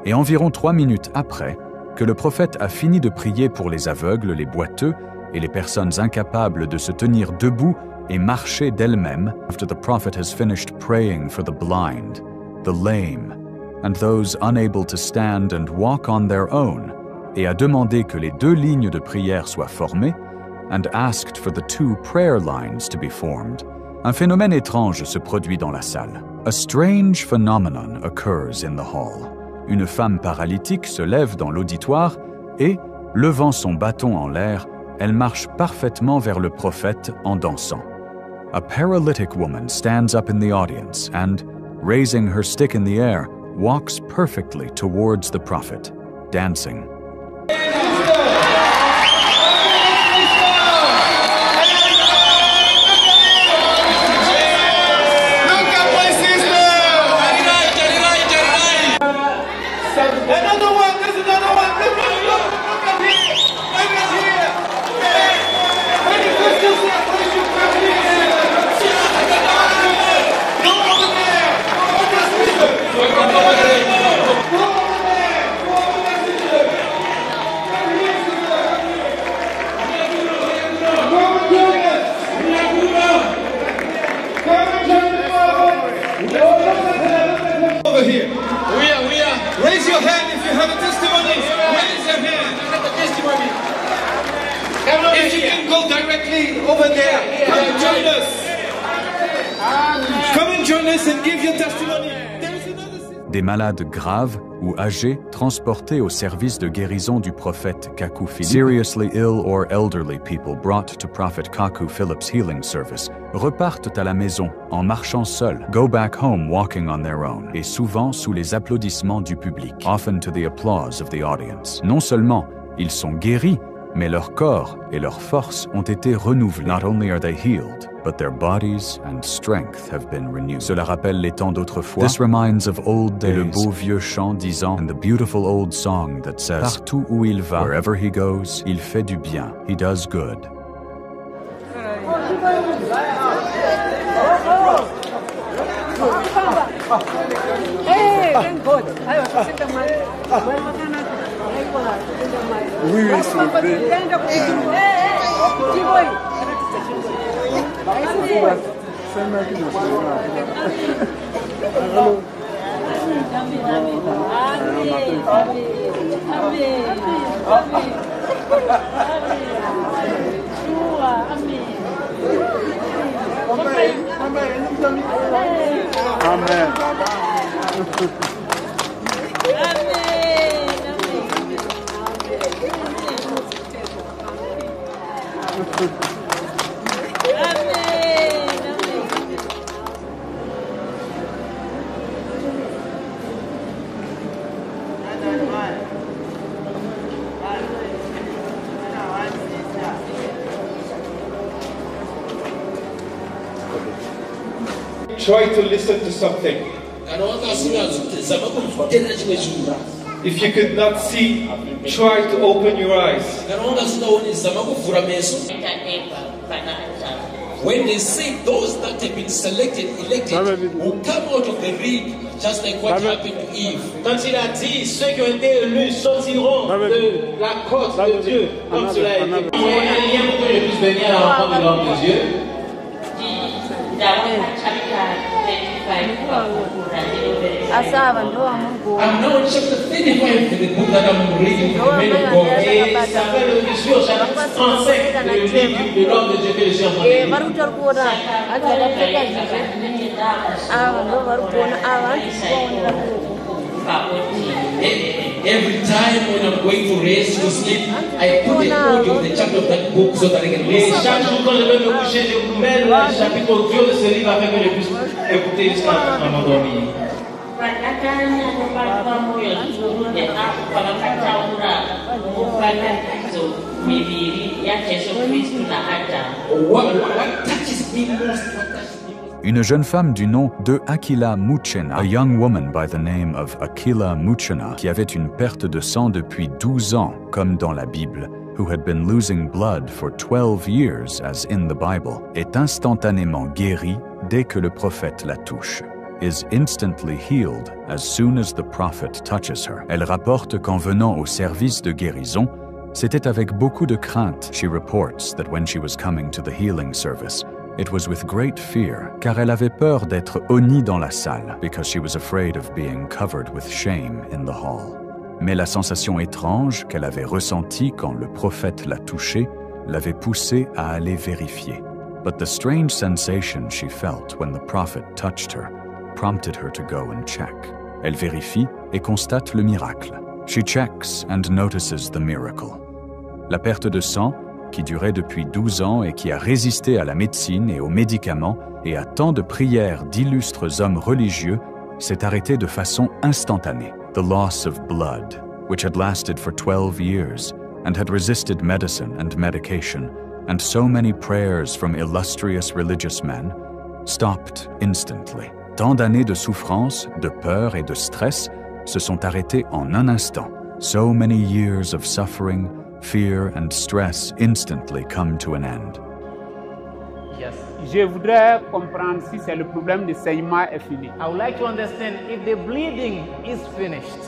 Et environ 3 minutes après, que le prophète a fini de prier pour les aveugles, les boiteux et les personnes incapables de se tenir debout et marcher d'elles-mêmes, after the prophet has finished praying for the blind, the lame, and those unable to stand and walk on their own, et a demandé que les 2 lignes de prière soient formées, and asked for the 2 prayer lines to be formed, un phénomène étrange se produit dans la salle. A strange phenomenon occurs in the hall. Une femme paralytique se lève dans l'auditoire et, levant son bâton en l'air, elle marche parfaitement vers le prophète en dansant. A paralytic woman stands up in the audience and, raising her stick in the air, walks perfectly towards the prophet, dancing. Over here. We are. Raise your hand if you have a testimony. Raise your hand. You have a testimony. If you can go directly over there, come and join us. Come and join us and give your testimony. Des malades graves ou âgés transportés au service de guérison du prophète Kaku Philip. Seriously ill or elderly people brought to Prophet Kaku Philip's healing service repartent à la maison en marchant seuls, go back home walking on their own, et souvent sous les applaudissements du public, often to the applause of the audience. Non seulement ils sont guéris, mais leur corps et leur force ont été renouvelés. Not only are they healed, but their bodies and strength have been renewed. Cela rappelle les temps d'autrefois. This reminds of old days. Et le beau vieux chant disant, and the beautiful old song that says, partout où il va, wherever he goes, il fait du bien. He does good. Oui, s'il vous plaît. Amen. Try to listen to something. If you could not see, try to open your eyes. When they say those that have been selected, elected, will come out of the ring, just like what happened to Eve. Quand il a dit, ceux qui ont été élus sortiront de la côte de Dieu, comme cela a été. Il y a un lien pour que je puisse venir à la rencontre de l'homme de Dieu. I'm now in chapter 35 of the book that I'm reading from the men of God. Et ça fait le discours, chapitre 35 du livre de l'homme de Dieu que je suis en train de Every time when I'm going to rest to sleep, I put the audio of the chapter of that book so that I can Et listen. chaque jour quand je vais me coucher, je mets le chapitre audio de ce livre afin que je puisse écouter jusqu'à m'endormir. What touches me most? Une jeune femme du nom de Akila Muchena, a young woman by the name of Akila Muchena, qui avait une perte de sang depuis 12 ans, comme dans la Bible, who had been losing blood for 12 years, as in the Bible, est instantanément guérie dès que le prophète la touche. is instantly healed as soon as the prophet touches her. Elle rapporte qu'en venant au service de guérison, c'était avec beaucoup de crainte. She reports that when she was coming to the healing service, it was with great fear, car elle avait peur d'être honnie dans la salle, because she was afraid of being covered with shame in the hall. Mais la sensation étrange qu'elle avait ressentie quand le prophète l'a touchée l'avait poussée à aller vérifier. But the strange sensation she felt when the prophet touched her prompted her to go and check. Elle vérifie et constate le miracle. She checks and notices the miracle. La perte de sang, qui durait depuis 12 ans et qui a résisté à la médecine et aux médicaments et à tant de prières d'illustres hommes religieux, s'est arrêtée de façon instantanée. The loss of blood, which had lasted for 12 years and had resisted medicine and medication, and so many prayers from illustrious religious men, stopped instantly. Tant d'années de souffrance, de peur et de stress se sont arrêtées en un instant. So many years of suffering, fear and stress instantly come to an end. Yes. Je voudrais comprendre si c'est le problème de saignement est fini. I would like to understand if the bleeding is finished.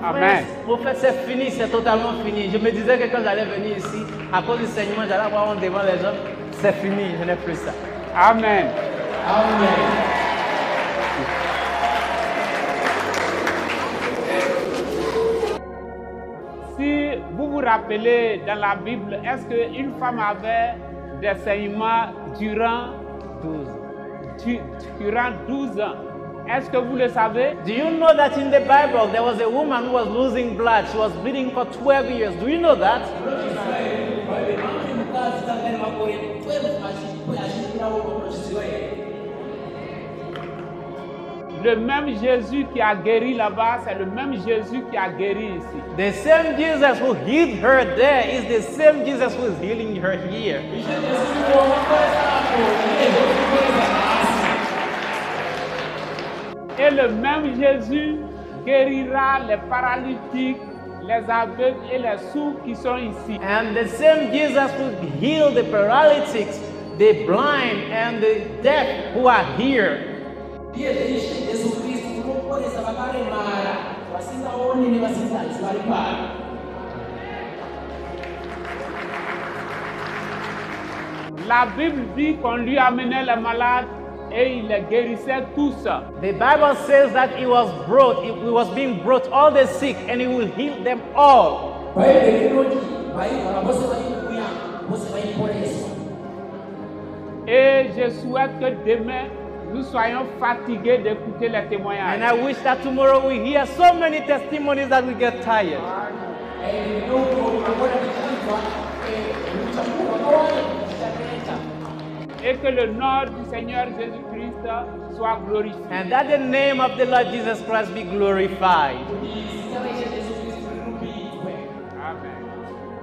Amen. Prophète, c'est fini, c'est totalement fini. Je me disais que quand j'allais venir ici, à cause du saignement, j'allais avoir honte devant les gens. C'est fini, je n'ai plus ça. Amen. Amen. Si vous vous rappelez dans la Bible, est-ce qu'une femme avait des saignements durant 12 ans? Est-ce que vous le savez? Do you know that in the Bible there was a woman who was losing blood? She was bleeding for 12 years. Do you know that? Le même Jésus qui a guéri là-bas, c'est le même Jésus qui a guéri ici. The same Jesus who healed her there is the same Jesus who is healing her here. Et le même Jésus guérira les paralytiques, les aveugles et les sourds qui sont ici. And the same Jesus will heal the paralytics, the blind and the deaf who are here. La Bible dit qu'on lui amenait les malades et il les guérissait tous. The Bible says that he was being brought all the sick and he will heal them all. Et je souhaite que demain nous soyons fatigués d'écouter les témoignages. And I wish that tomorrow we hear so many testimonies that we get tired. Et que le nom du Seigneur Jésus-Christ soit glorifié. And that the name of the Lord Jesus Christ be glorified.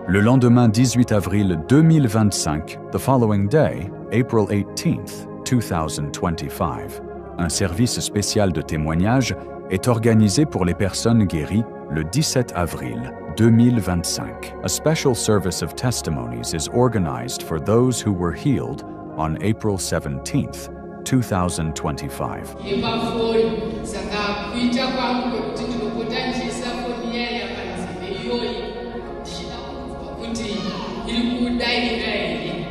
Le lendemain 18 avril 2025, the following day, April 18th, 2025, un service spécial de témoignage est organisé pour les personnes guéries le 17 avril 2025. A special service of testimonies is organized for those who were healed on April 17th, 2025.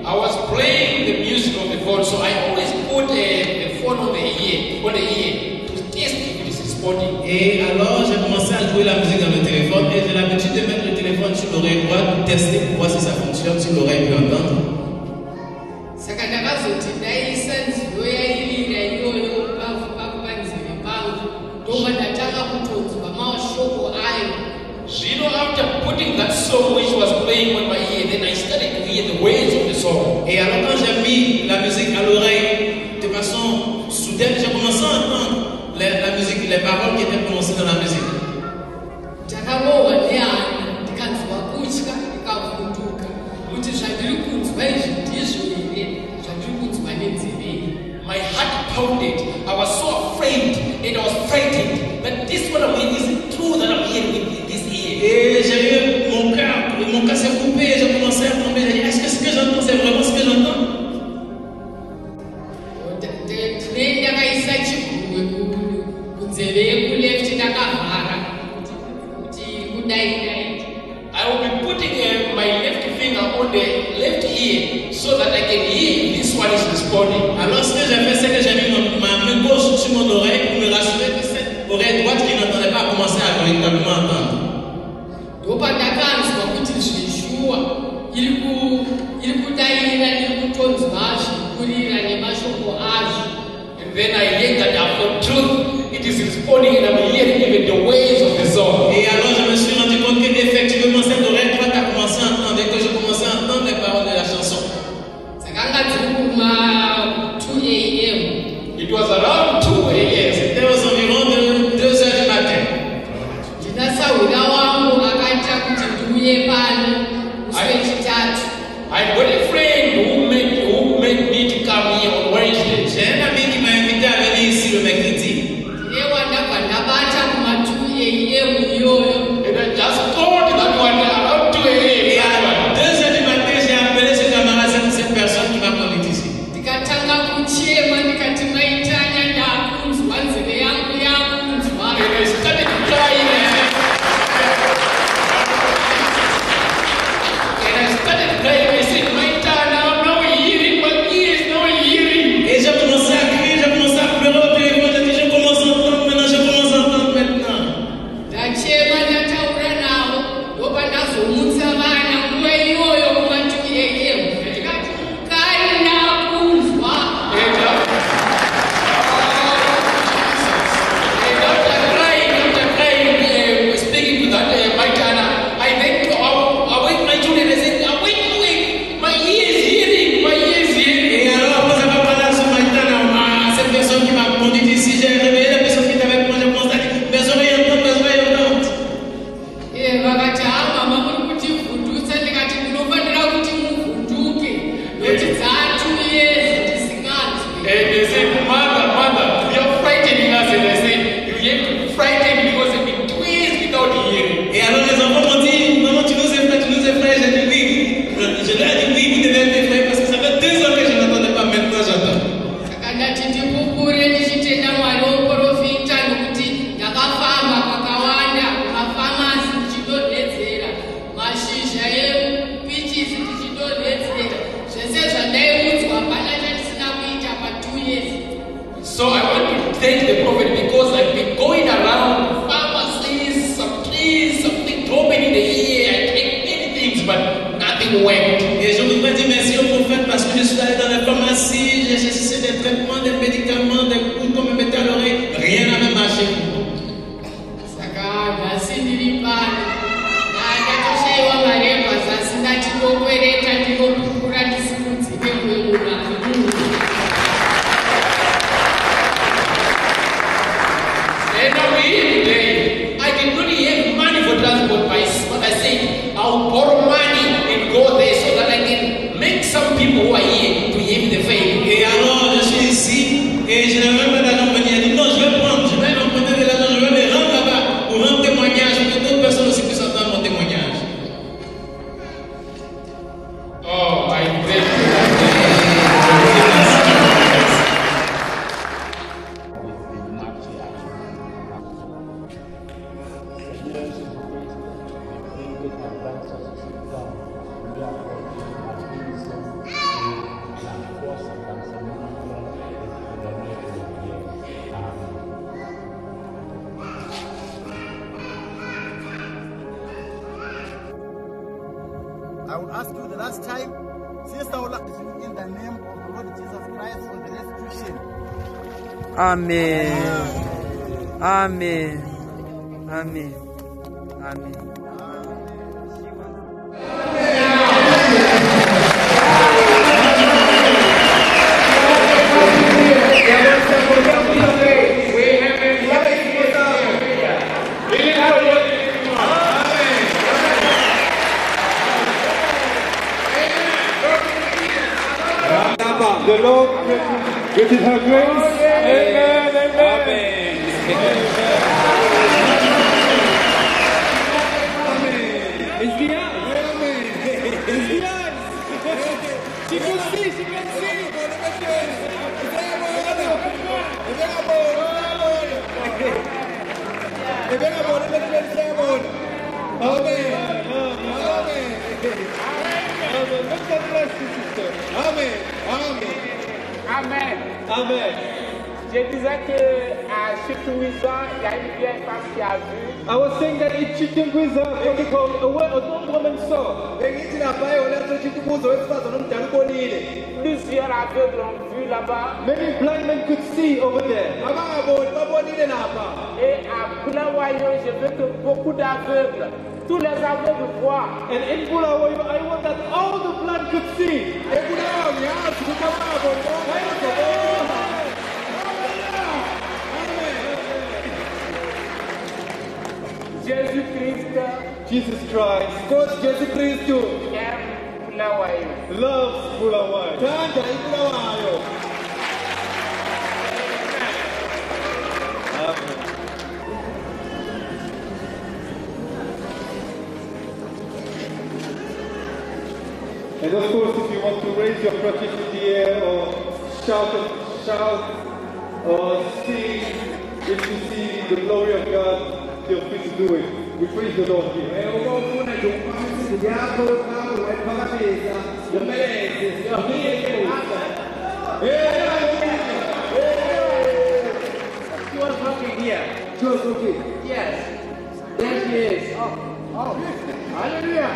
I was playing the music on the phone, so I always put the phone on the ear to test if it is responding. Et alors j'ai commencé à jouer la musique dans le téléphone et j'ai l'habitude de mettre le téléphone sur l'oreille droite pour tester pour voir si ça fonctionne, si l'oreille peut entendre. After putting that song which was playing on my ear, then I started to hear the words of the song. Et alors quand j'ai mis la musique à l'oreille, de façon soudaine, j'ai commencé à entendre la musique musique, les paroles qui étaient prononcées dans la musique. My heart pounded. I was so afraid and I was frightened that this one of me is true that I'm hearing in this ear. Et j'ai eu mon cœur s'est coupé et j'ai commencé à tomber. J'ai dit, est-ce que ce que j'entends, c'est vraiment ce que j'entends? I will be putting my left finger on the left ear so that I can hear if this one is responding. Alors ce que j'ai fait, c'est que j'ai mis ma main gauche sur mon oreille pour me rassurer que cette oreille droite qui n'entendait pas commencer à véritablement entendre. And then I hear that I've got truth. It is responding and I'm hearing even the ways of the song. Et alors je me suis rendu compte qu'effectivement cette oreille droite a commencé à entendre et que je commençais à entendre les paroles de la chanson. It was around 2 a.m. C'était aux environs de 2 heures du matin. I've got a friend who made me to come here on Wednesday. J'ai un ami qui m'a invité à venir ici le mercredi. And I just thought that one around 2 Et a.m. à 2 heures du matin, j'ai appelé ce camarade, cette personne qui m'a conduit ici. And I started crying. I said, my turn, I'm now hearing, my ears now hearing. Et j'ai commencé à crier, j'ai commencé à pleurer au téléphone. J'ai dit, je commence à entendre maintenant, je commence à entendre maintenant. Speaking to that, my turn, I then awake my children. I said, awake, my ears hearing, my ears hearing. Et alors, après avoir parlé à ce matin, à cette personne qui m'a conduit ici, j'ai réveillé la personne qui était avec moi, j'ai commencé à dire, mes oreilles entendent, mes oreilles entendent. And they said, mother, you're frightening us. And I said, you have to be frightened because you've been 2 years without hearing. Et alors les enfants m'ont dit, maman, tu nous effraies, tu nous effraies. J'ai dit oui. Je leur ai dit oui, vous devez être effrayés parce que ça fait 2 ans que je n'entendais pas, maintenant j'entends. So I want to thank the prophet because I've been going around pharmacies, some trees, something dropping in the ear. I take many things, but nothing worked. Et je voudrais dire merci au prophète parce que je suis allé dans la pharmacie, j'ai cherché des traitements, des médicaments, des coups qu'on me mettait à l'oreille, rien n'avait marché. And now here today, I did not have money for transport, but I said I'll borrow money and go there so that I can make some people who are here to have the faith. Et alors je suis ici et je n'ai même pas d'argent pour venir. Il dit non, je vais emprunter de l'argent, je vais me rendre là-bas pour rendre témoignage, pour que d'autres personnes aussi puissent entendre mon témoignage. Oh, I thank you. I will ask you the last time, Sister Ola, in the name of the Lord Jesus Christ for the restitution. Amen. Amen. Amen. Amen. We have Lord granted her grace. Amen. Amen. It's the eyes. It's the eyes. She can see. She can see. Amen. Amen. Je disais que à Chitouisa, il y a une vieille femme qui a vu. I was saying that in Chitungwiza, an old woman saw. Plusieurs aveugles ont vu là-bas. Many blind men could see over there. Et à Bulawayo, je veux que beaucoup d'aveugles, tous les aveugles voient. And in Bulawayo, I want that all the blind could see. Jésus-Christ Jesus Christ, God Jesus Christ, aime Bulawayo. loves Bulawayo. And of course, if you want to raise your crutches in the air or shout, or sing, if you see the glory of God, feel free to do it. We praise the Lord here. She was working here. She was working? Yes. There she is. Oh. Hallelujah.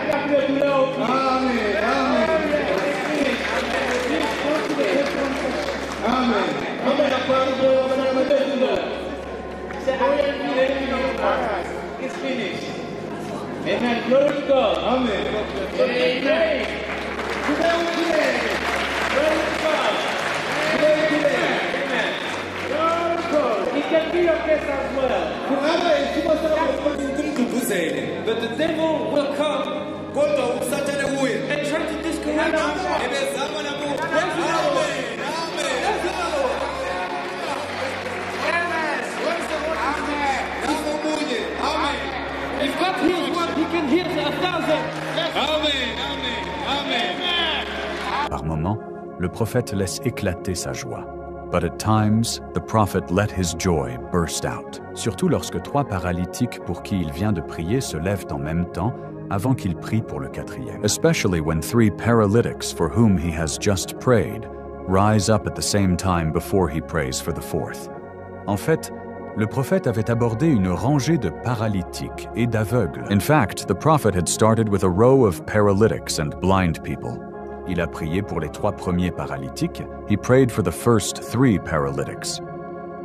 Amen. It's finished. Amen. Glory to God. Amen. Amen. Glory to God. Amen. Glory to God. It can be your case as well. But the devil will come and try to discourage If God heals one, he can heal 1,000. Par moments, le prophète laisse éclater sa joie. But at times, the prophet let his joy burst out. Surtout lorsque 3 paralytiques pour qui il vient de prier se lèvent en même temps avant qu'il prie pour le 4e. Especially when 3 paralytics for whom he has just prayed rise up at the same time before he prays for the 4th. En fait, le prophète avait abordé une rangée de paralytiques et d'aveugles. In fact, the prophet had started with a row of paralytics and blind people. Il a prié pour les 3 premiers paralytiques. He prayed for the first 3 paralytics.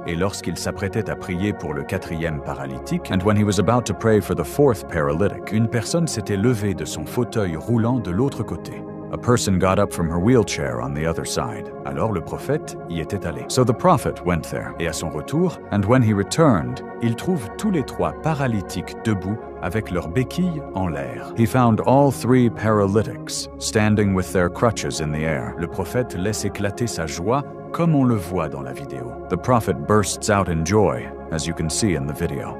Et lorsqu'il s'apprêtait à prier pour le 4e paralytique, and when he was about to pray for the 4th paralytic, une personne s'était levée de son fauteuil roulant de l'autre côté. A person got up from her wheelchair on the other side. Alors le prophète y était allé. So the prophet went there. Et à son retour, and when he returned, il trouve tous les 3 paralytiques debout avec leurs béquilles en l'air. He found all 3 paralytics standing with their crutches in the air. Le prophète laisse éclater sa joie comme on le voit dans la vidéo. The prophet bursts out in joy, as you can see in the video.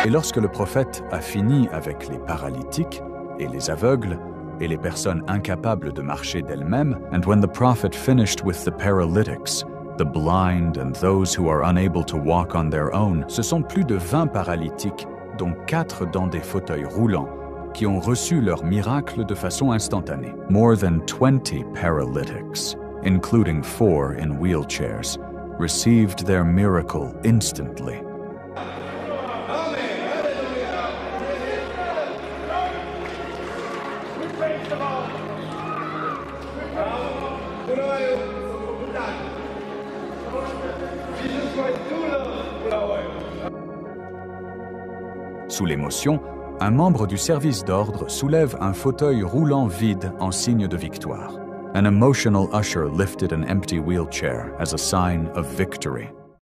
Et lorsque le prophète a fini avec les paralytiques et les aveugles et les personnes incapables de marcher d'elles-mêmes, and when the prophet finished with the paralytics, the blind and those who are unable to walk on their own, ce sont plus de 20 paralytiques, dont 4 dans des fauteuils roulants, qui ont reçu leur miracle de façon instantanée. More than 20 paralytics, including 4 in wheelchairs, received their miracle instantly. Sous l'émotion, un membre du service d'ordre soulève un fauteuil roulant vide en signe de victoire. An emotional usher lifted an empty wheelchair as a sign of victory.